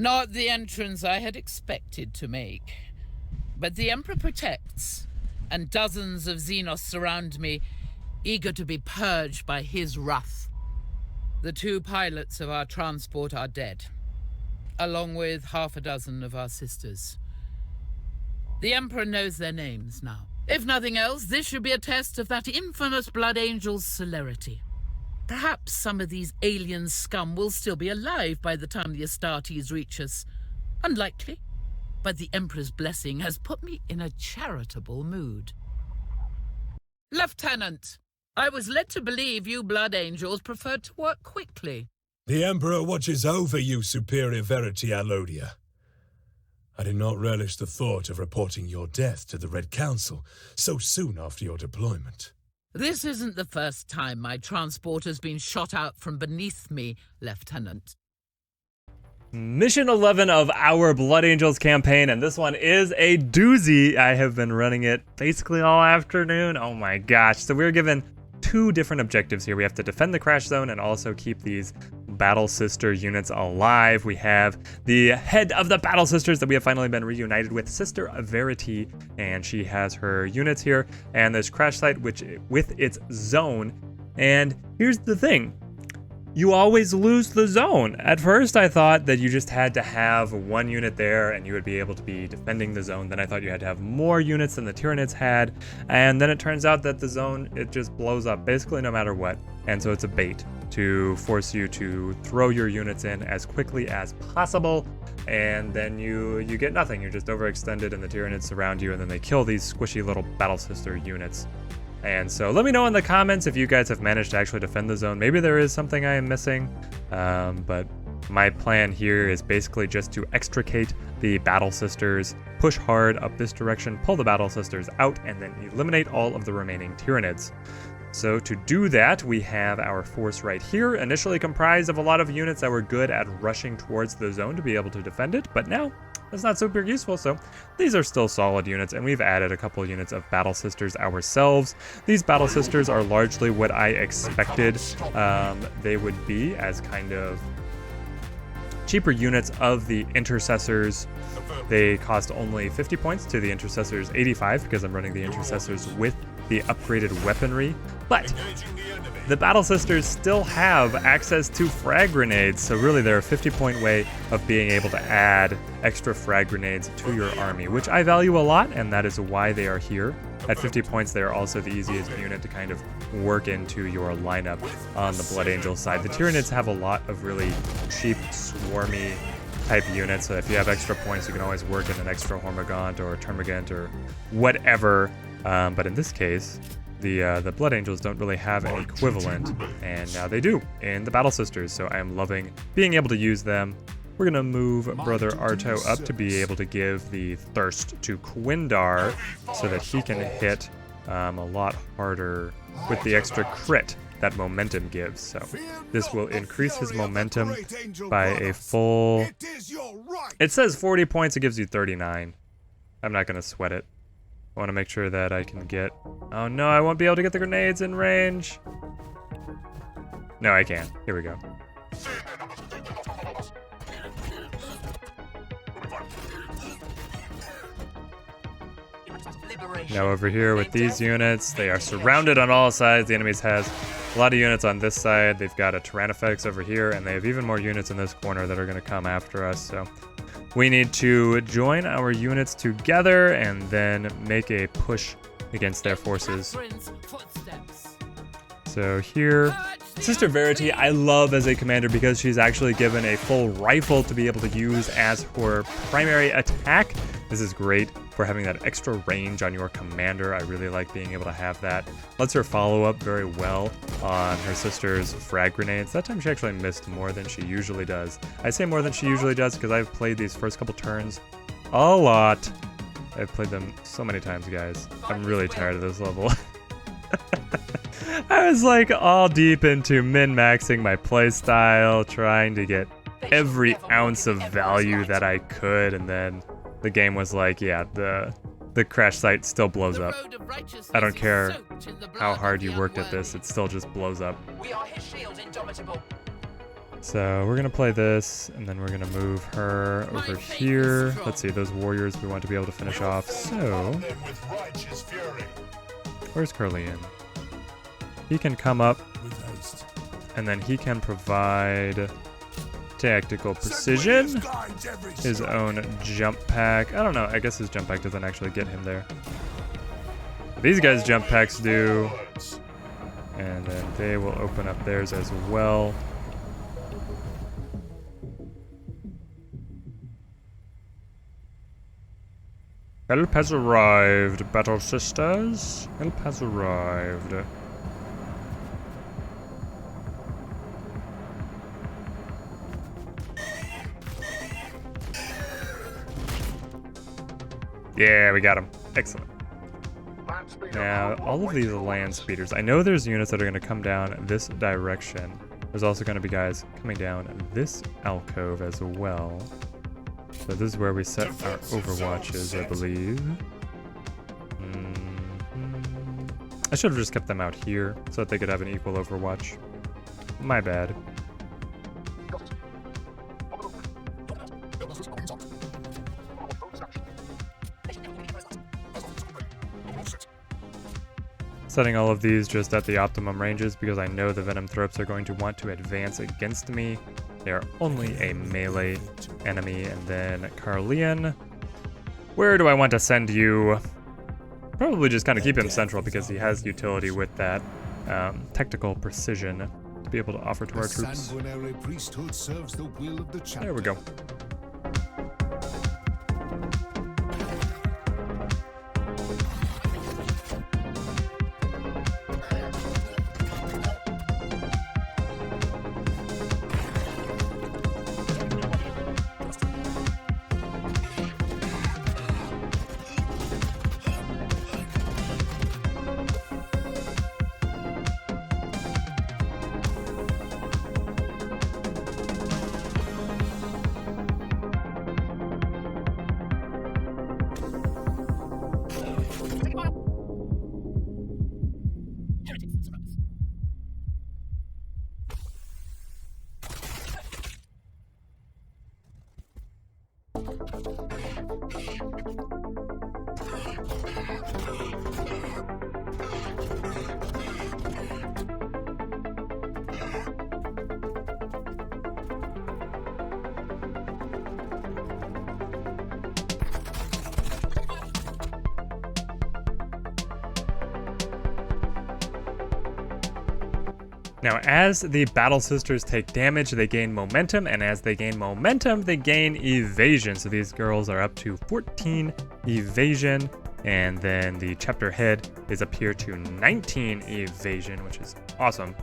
Not the entrance I had expected to make. But the Emperor protects, and dozens of Xenos surround me, eager to be purged by his wrath. The 2 pilots of our transport are dead, along with half a dozen of our sisters. The Emperor knows their names now. If nothing else, this should be a test of that infamous Blood Angel's celerity. Perhaps some of these alien scum will still be alive by the time the Astartes reach us. Unlikely, but the Emperor's blessing has put me in a charitable mood. Lieutenant, I was led to believe you Blood Angels preferred to work quickly. The Emperor watches over you, Superior Verity Alodia. I did not relish the thought of reporting your death to the Red Council so soon after your deployment. This isn't the first time my transport has been shot out from beneath me, Lieutenant. Mission 11 of our Blood Angels campaign, and this one is a doozy. I have been running it basically all afternoon. Oh my gosh. So we're given 2 different objectives here. We have to defend the crash zone and also keep these Battle Sister units alive. We have the head of the Battle Sisters that we have finally been reunited with, Sister Verity, and she has her units here, and this crash site which with its zone. And here's the thing. You always lose the zone. At first I thought that you just had to have 1 unit there and you would be able to be defending the zone. Then I thought you had to have more units than the Tyranids had. And then it turns out that the zone, it just blows up basically no matter what. And so it's a bait to force you to throw your units in as quickly as possible. And then you get nothing. You're just overextended and the Tyranids surround you and then they kill these squishy little Battle Sister units. And so let me know in the comments if you guys have managed to actually defend the zone. Maybe there is something I am missing, but my plan here is basically just to extricate the Battle Sisters, push hard up this direction, pull the Battle Sisters out, and then eliminate all of the remaining Tyranids. So to do that, we have our force right here, initially comprised of a lot of units that were good at rushing towards the zone to be able to defend it, but now it's not super useful, so these are still solid units, and we've added a couple units of Battle Sisters ourselves. These Battle Sisters are largely what I expected they would be, as kind of cheaper units of the Intercessors. They cost only 50 points to the Intercessors 85, because I'm running the Intercessors with the upgraded weaponry, but the Battle Sisters still have access to frag grenades, so really they're a 50-point way of being able to add extra frag grenades to your army, which I value a lot, and that is why they are here. At 50 points, they are also the easiest unit to kind of work into your lineup on the Blood Angel side. The Tyranids have a lot of really cheap, swarmy type units, so if you have extra points, you can always work in an extra Hormigaunt or Termagant or whatever, but in this case, the Blood Angels don't really have an equivalent, and now they do in the Battle Sisters, so I am loving being able to use them. We're going to move Brother Arto up to be able to give the Thirst to Quindar so that he can hit a lot harder with the extra crit that momentum gives. So this will increase his momentum by a full... It says 40 points, it gives you 39. I'm not going to sweat it. I want to make sure that I can get... Oh no, I won't be able to get the grenades in range. No, I can. Here we go. Now over here with these units, they are surrounded on all sides. The enemies has a lot of units on this side. They've got a Tyrannifex over here, and they have even more units in this corner that are going to come after us. So we need to join our units together and then make a push against their forces. So here, Sister Verity I love as a commander because she's actually given a full rifle to be able to use as her primary attack. This is great for having that extra range on your commander. I really like being able to have that. Lets her follow up very well on her sister's frag grenades. That time she actually missed more than she usually does. I say more than she usually does because I've played these first couple turns a lot. I've played them so many times, guys. I'm really tired of this level. I was like all deep into min-maxing my playstyle, trying to get every ounce of value that I could, and then the game was like, yeah, the crash site still blows up. I don't care how hard you worked at this, it still just blows up. So we're gonna play this, and then we're gonna move her over here. Let's see, those warriors we want to be able to finish off. So, where's Carlian? He can come up, and then he can provide tactical precision, his own jump pack. I don't know, I guess his jump pack doesn't actually get him there. These guys' jump packs do, and then they will open up theirs as well. Help has arrived, Battle Sisters. Help has arrived. Yeah, we got him. Excellent. Now, all of these land speeders. I know there's units that are going to come down this direction. There's also going to be guys coming down this alcove as well. So this is where we set our overwatches, I believe. I should have just kept them out here so that they could have an equal overwatch. My bad. Setting all of these just at the optimum ranges because I know the Venom Thropes are going to want to advance against me. They are only a melee enemy. And then Carlian, where do I want to send you? Probably just kind of keep him central because he has utility with that technical precision to be able to offer to our troops. There we go. Now, as the Battle Sisters take damage, they gain momentum, and as they gain momentum, they gain evasion. So these girls are up to 14 evasion, and then the chapter head is up here to 19 evasion, which is awesome.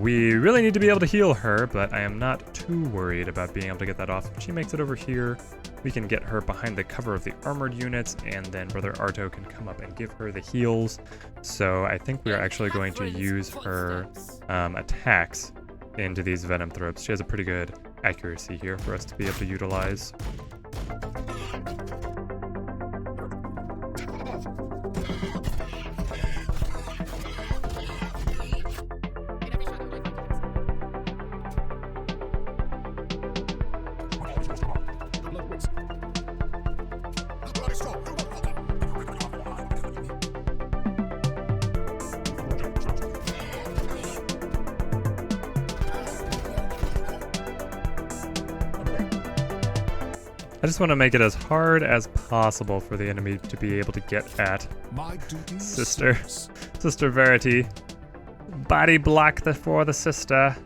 We really need to be able to heal her, but I am not too worried about being able to get that off. If she makes it over here, we can get her behind the cover of the armored units, and then Brother Arto can come up and give her the heals. So I think we are actually going to use her attacks into these Venom Thropes. She has a pretty good accuracy here for us to be able to utilize. I just want to make it as hard as possible for the enemy to be able to get at Sister Verity. Body block for the sister.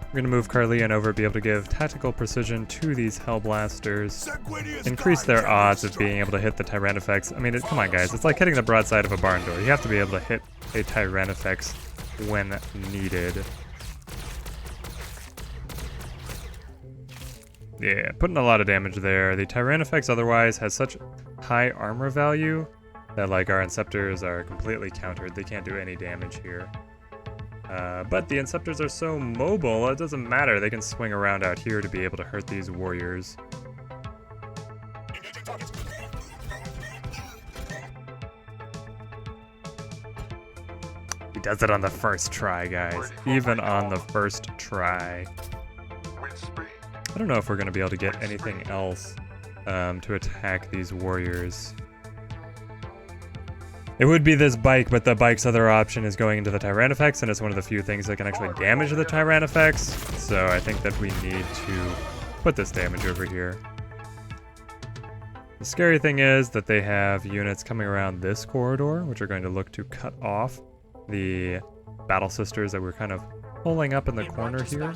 We're going to move Carlian over, be able to give tactical precision to these Hellblasters, increase their odds of being able to hit the Tyrannifex. I mean, come on guys, it's like hitting the broadside of a barn door. You have to be able to hit a Tyrannifex when needed. Yeah, putting a lot of damage there. The Tyrannifex otherwise has such high armor value that like our Inceptors are completely countered. They can't do any damage here. But the Inceptors are so mobile, it doesn't matter. They can swing around out here to be able to hurt these warriors. He does it on the first try, guys. Even on the first try. I don't know if we're going to be able to get anything else to attack these warriors. It would be this bike, but the bike's other option is going into the Tyrannifex, and it's one of the few things that can actually damage the Tyrannifex. So I think that we need to put this damage over here. The scary thing is that they have units coming around this corridor, which are going to look to cut off the Battle Sisters that we're kind of pulling up in the corner here.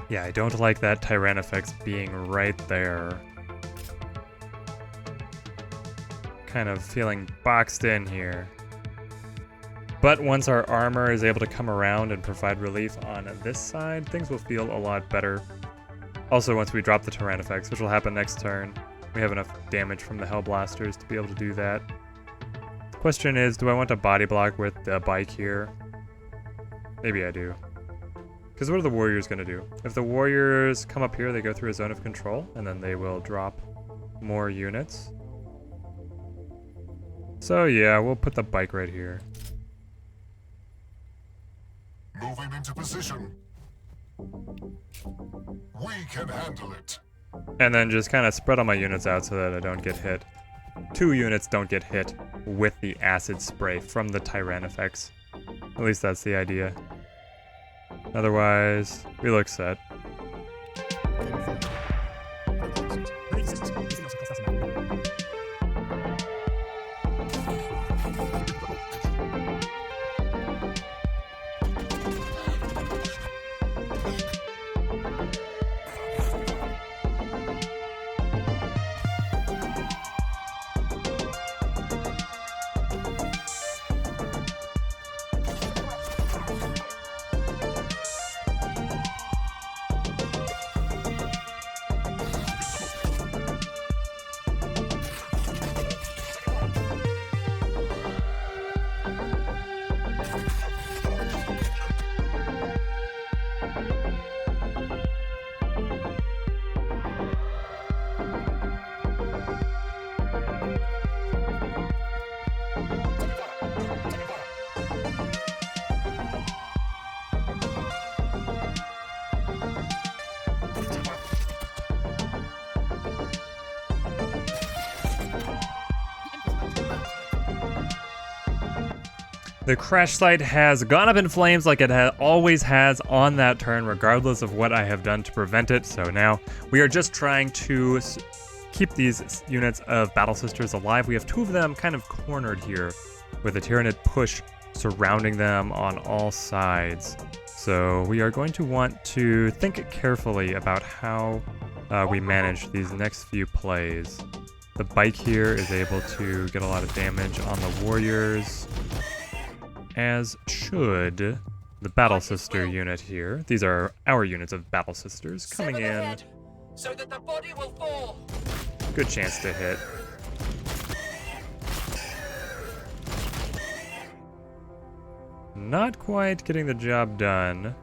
Yeah, I don't like that Tyrannifex being right there. Kind of feeling boxed in here. But once our armor is able to come around and provide relief on this side, things will feel a lot better. Also, once we drop the Tyrannifex, which will happen next turn, we have enough damage from the Hellblasters to be able to do that. The question is, do I want to body block with the bike here? Maybe I do. Because what are the warriors going to do? If the warriors come up here, they go through a zone of control, and then they will drop more units. So yeah, we'll put the bike right here. Moving into position. We can handle it. And then just kind of spread all my units out so that I don't get hit. 2 units don't get hit with the acid spray from the Tyrannifex. At least that's the idea. Otherwise, we look set. The crash site has gone up in flames like it always has on that turn, regardless of what I have done to prevent it. So now we are just trying to keep these units of Battle Sisters alive. We have 2 of them kind of cornered here with a Tyrannid push surrounding them on all sides. So we are going to want to think carefully about how we manage these next few plays. The bike here is able to get a lot of damage on the warriors, as should the Battle Sister unit here. These are our units of Battle Sisters coming in. So that the body will fall. Good chance to hit. Not quite getting the job done.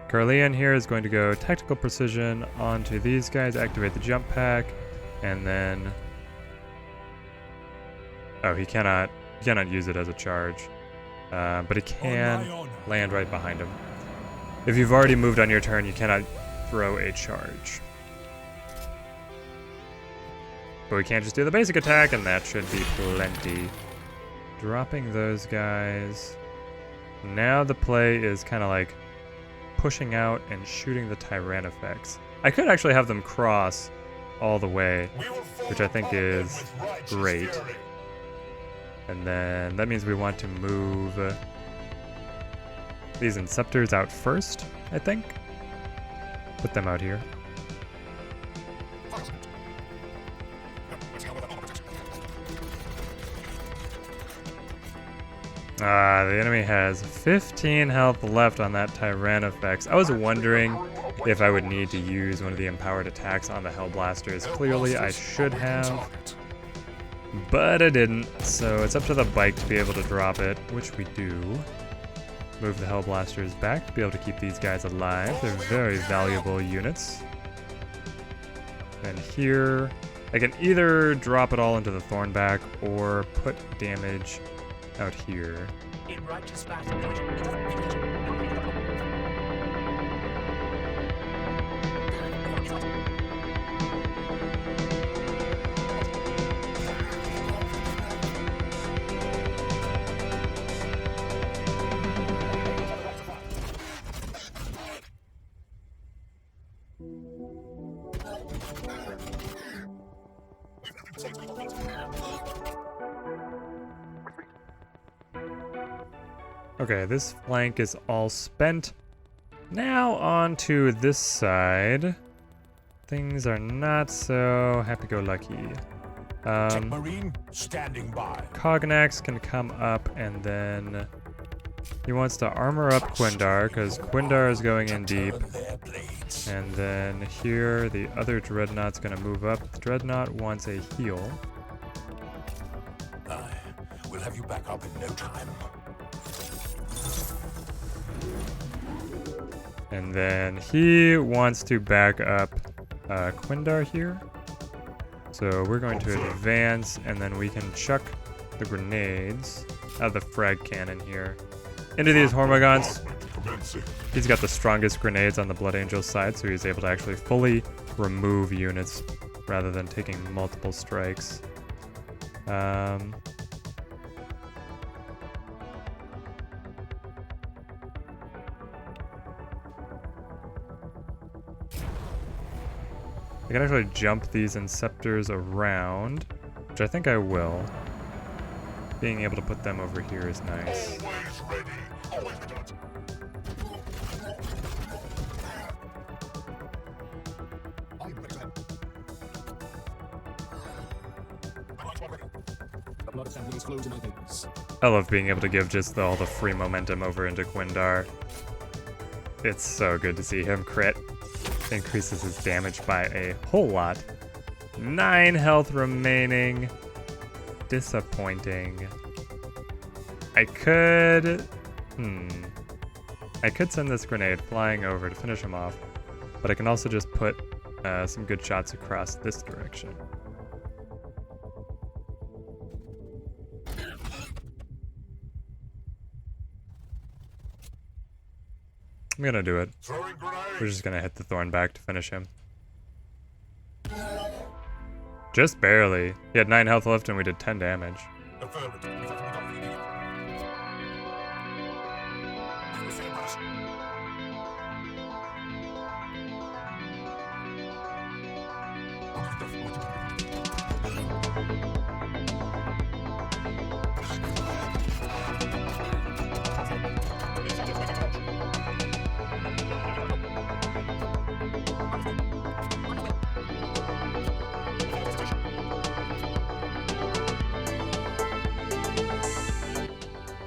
Carleon here is going to go Tactical Precision onto these guys, activate the jump pack, and then... Oh, he cannot use it as a charge. But it can land right behind him. If you've already moved on your turn, you cannot throw a charge. But we can't just do the basic attack, and that should be plenty. Dropping those guys. Now the play is kind of like pushing out and shooting the Tyrannifex. I could actually have them cross all the way, which I think is great. And then that means we want to move these Inceptors out first, I think. Put them out here. The enemy has 15 health left on that Tyrannifex. I was wondering if I would need to use one of the empowered attacks on the Hellblasters. Clearly I should have, but I didn't. So it's up to the bike to be able to drop it, which we do. Move the Hellblasters back to be able to keep these guys alive. They're very valuable units. And here, I can either drop it all into the Thornback or put damage out here. In righteous battle. Okay, this flank is all spent. Now on to this side. Things are not so happy-go-lucky. Marine standing by. Cognax can come up, and then he wants to armor up Quindar, because Quindar is going in deep. And then here, the other Dreadnought's going to move up. The Dreadnought wants a heal. We'll have you back up in no time. And then he wants to back up Quindar here. So we're going to advance, and then we can chuck the grenades out of the frag cannon here into these Hormagons. He's got the strongest grenades on the Blood Angel side, so he's able to actually fully remove units rather than taking multiple strikes. I can actually jump these Inceptors around, which I think I will. Being able to put them over here is nice. Always ready. Always vigilant. The blood assemblies flows in my veins. I love being able to give just all the free momentum over into Quindar. It's so good to see him crit. Increases his damage by a whole lot. 9 health remaining. Disappointing. I could send this grenade flying over to finish him off, but I can also just put some good shots across this direction. I'm gonna do it. Throwing grenade. We're just gonna hit the Thornback to finish him. Just barely. He had 9 health left and we did 10 damage. Affirmative.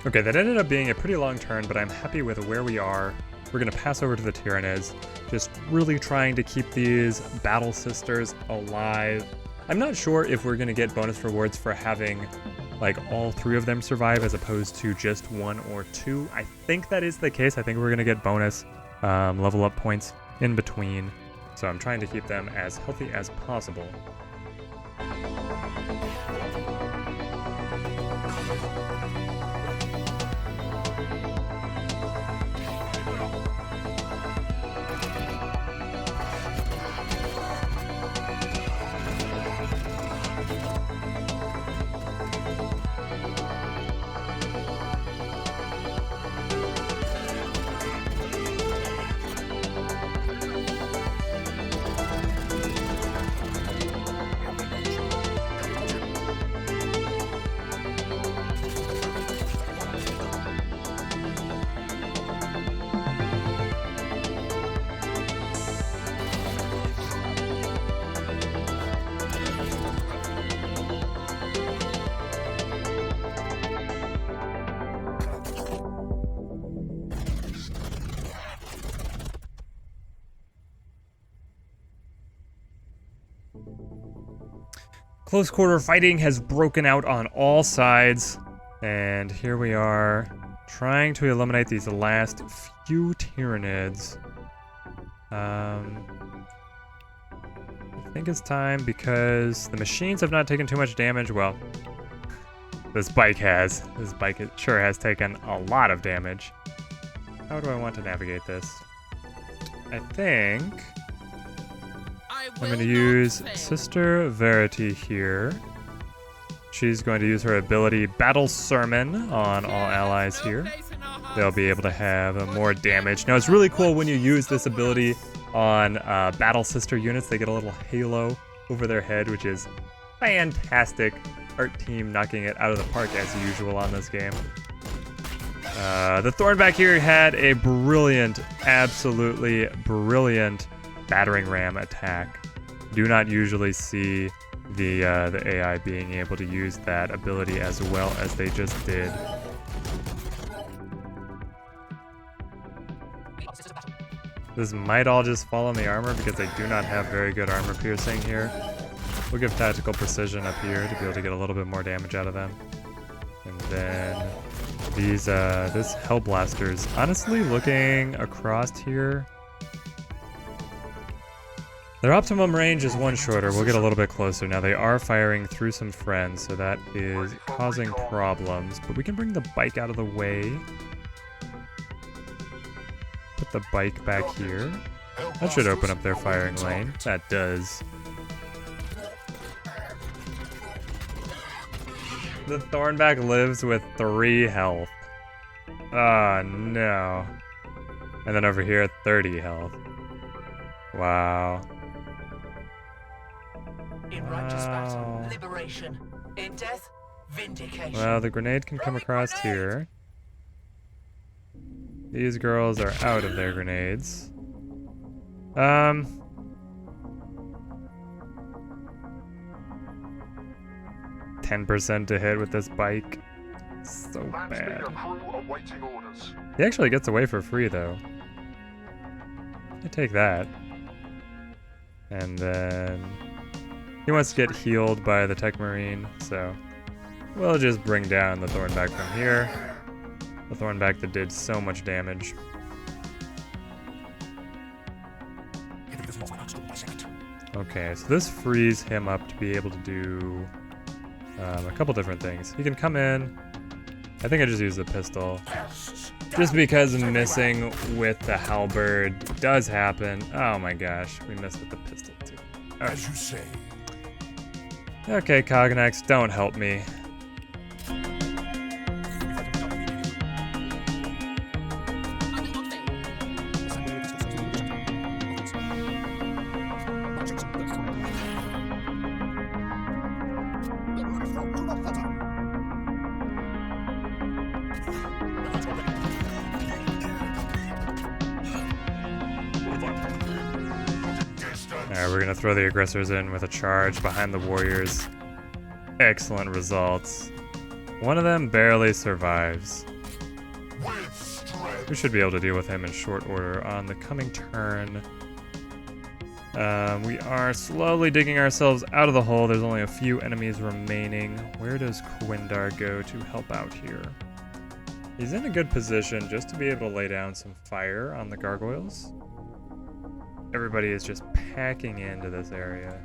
Okay, that ended up being a pretty long turn, but I'm happy with where we are. We're going to pass over to the Tyrannis, just really trying to keep these Battle Sisters alive. I'm not sure if we're going to get bonus rewards for having like all 3 of them survive as opposed to just 1 or 2. I think that is the case. I think we're going to get bonus level up points in between. So I'm trying to keep them as healthy as possible. Close quarter fighting has broken out on all sides. And here we are, trying to eliminate these last few Tyranids. I think it's time because the machines have not taken too much damage. Well, this bike has. This bike sure has taken a lot of damage. How do I want to navigate this? I think I'm going to use Sister Verity here. She's going to use her ability Battle Sermon on all allies here. They'll be able to have more damage. Now, it's really cool when you use this ability on Battle Sister units. They get a little halo over their head, which is fantastic. Art team knocking it out of the park as usual on this game. The Thornback here had a brilliant, absolutely brilliant battering ram attack. Do not usually see the AI being able to use that ability as well as they just did. This might all just fall on the armor because they do not have very good armor piercing here. We'll give tactical precision up here to be able to get a little bit more damage out of them. And then these this Hellblasters, honestly looking across here, their optimum range is one shorter. We'll get a little bit closer. Now they are firing through some friends, so that is causing problems. But we can bring the bike out of the way. Put the bike back here. That should open up their firing lane. That does. The Thornback lives with 3 health. Oh no. And then over here, 30 health. Wow. In righteous battle, liberation. In death, vindication. Well, the grenade can come across here. These girls are out of their grenades. 10% to hit with this bike. So bad. He actually gets away for free, though. I take that. And then he wants to get healed by the Tech Marine, so we'll just bring down the Thornback from here. The Thornback that did so much damage. Okay, so this frees him up to be able to do a couple different things. He can come in. I think I just use the pistol. Just because missing with the halberd does happen. Oh my gosh, we missed with the pistol too. Okay. As you say. Okay, Cognax, don't help me. Alright, we're gonna throw the aggressors in with a charge behind the warriors. Excellent results. One of them barely survives. We should be able to deal with him in short order on the coming turn. We are slowly digging ourselves out of the hole. There's only a few enemies remaining. Where does Quindar go to help out here? He's in a good position just to be able to lay down some fire on the gargoyles. Everybody is just packing into this area.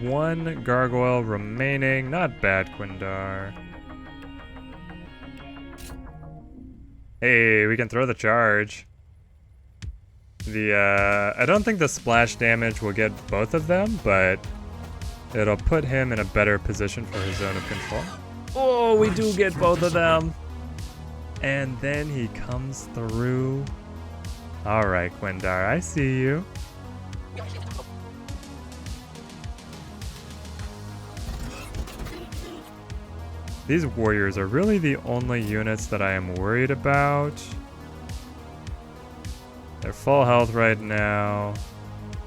One gargoyle remaining. Not bad, Quindar. Hey, we can throw the charge. I don't think the splash damage will get both of them, but it'll put him in a better position for his zone of control. Oh, we do get both of them. And then he comes through. All right, Quindar, I see you. These warriors are really the only units that I am worried about. They're full health right now.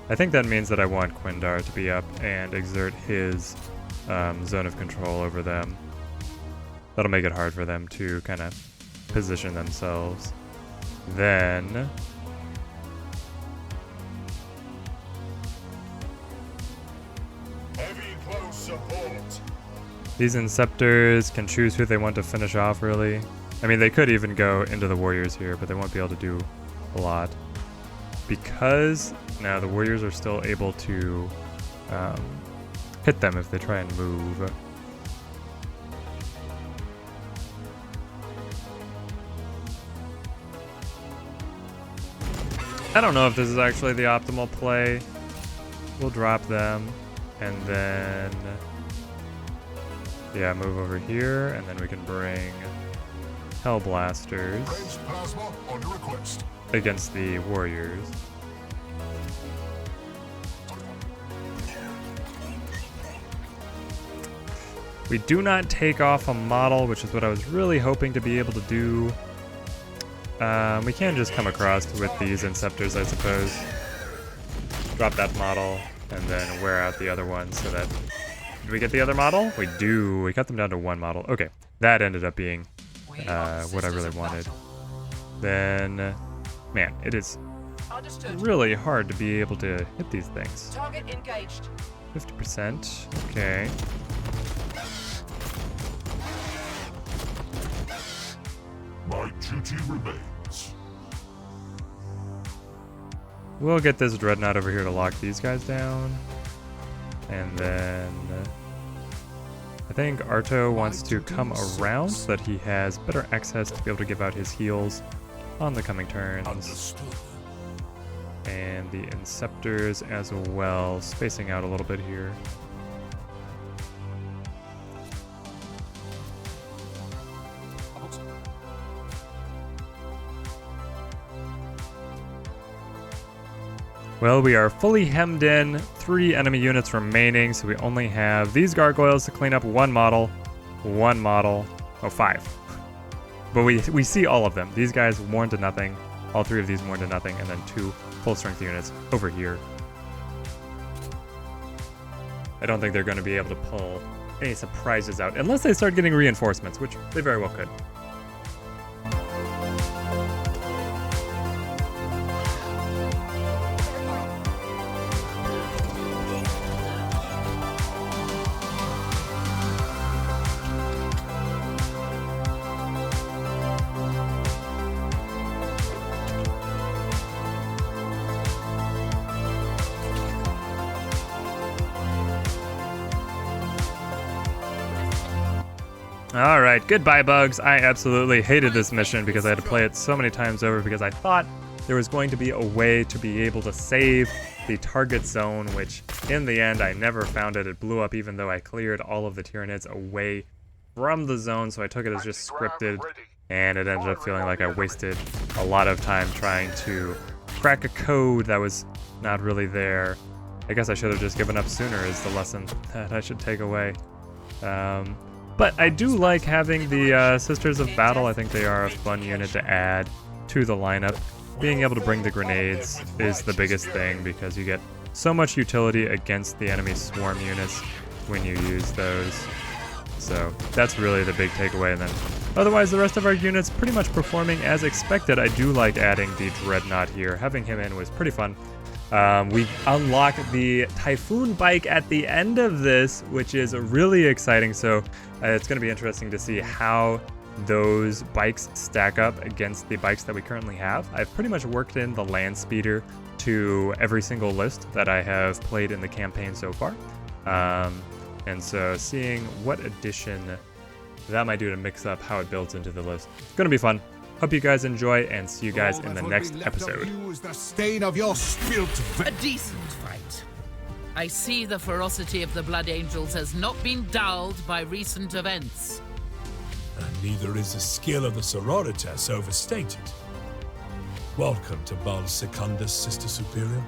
I think that means that I want Quindar to be up and exert his zone of control over them. That'll make it hard for them to kind of position themselves. Then Heavy close support. these Inceptors can choose who they want to finish off, really. I mean, they could even go into the Warriors here, but they won't be able to do a lot. Because now the Warriors are still able to hit them if they try and move. I don't know if this is actually the optimal play. We'll drop them and then, yeah, move over here, and then we can bring Hellblasters Range plasma under request. against the Warriors. We do not take off a model, which is what I was really hoping to be able to do. We can just come across with these Inceptors, I suppose. Drop that model, and then wear out the other one so that... Did we get the other model? We do. We cut them down to one model. Okay, that ended up being what I really wanted. Then, man, it is Understood. really hard to be able to hit these things. Target engaged. 50%, okay. My duty remains. We'll get this Dreadnought over here to lock these guys down. And then I think Arto wants to come around so that he has better access to be able to give out his heals on the coming turns. Understood. And the Inceptors as well, spacing out a little bit here. Well, we are fully hemmed in, 3 enemy units remaining, so we only have these gargoyles to clean up one model, oh, 5. But we see all of them. These guys worn to nothing, all 3 of these worn to nothing, and then 2 full strength units over here. I don't think they're going to be able to pull any surprises out, unless they start getting reinforcements, which they very well could. Alright, goodbye bugs. I absolutely hated this mission because I had to play it so many times over because I thought there was going to be a way to be able to save the target zone, which in the end I never found it. It blew up even though I cleared all of the Tyranids away from the zone, so I took it as just scripted, and it ended up feeling like I wasted a lot of time trying to crack a code that was not really there. I guess I should have just given up sooner is the lesson that I should take away. But I do like having the Sisters of Battle. I think they are a fun unit to add to the lineup. Being able to bring the grenades is the biggest thing because you get so much utility against the enemy swarm units when you use those. So that's really the big takeaway. And then otherwise the rest of our units pretty much performing as expected. I do like adding the Dreadnought here. Having him in was pretty fun. We unlock the Typhoon bike at the end of this, which is really exciting. So it's going to be interesting to see how those bikes stack up against the bikes that we currently have. I've pretty much worked in the land speeder to every single list that I have played in the campaign so far. And so seeing what addition that might do to mix up how it builds into the list. It's going to be fun. Hope you guys enjoy, and see you guys in the next episode. The stain of your spilt A decent fight. I see the ferocity of the Blood Angels has not been dulled by recent events. And neither is the skill of the Sororitas overstated. Welcome to Bal Secundus, Sister Superior.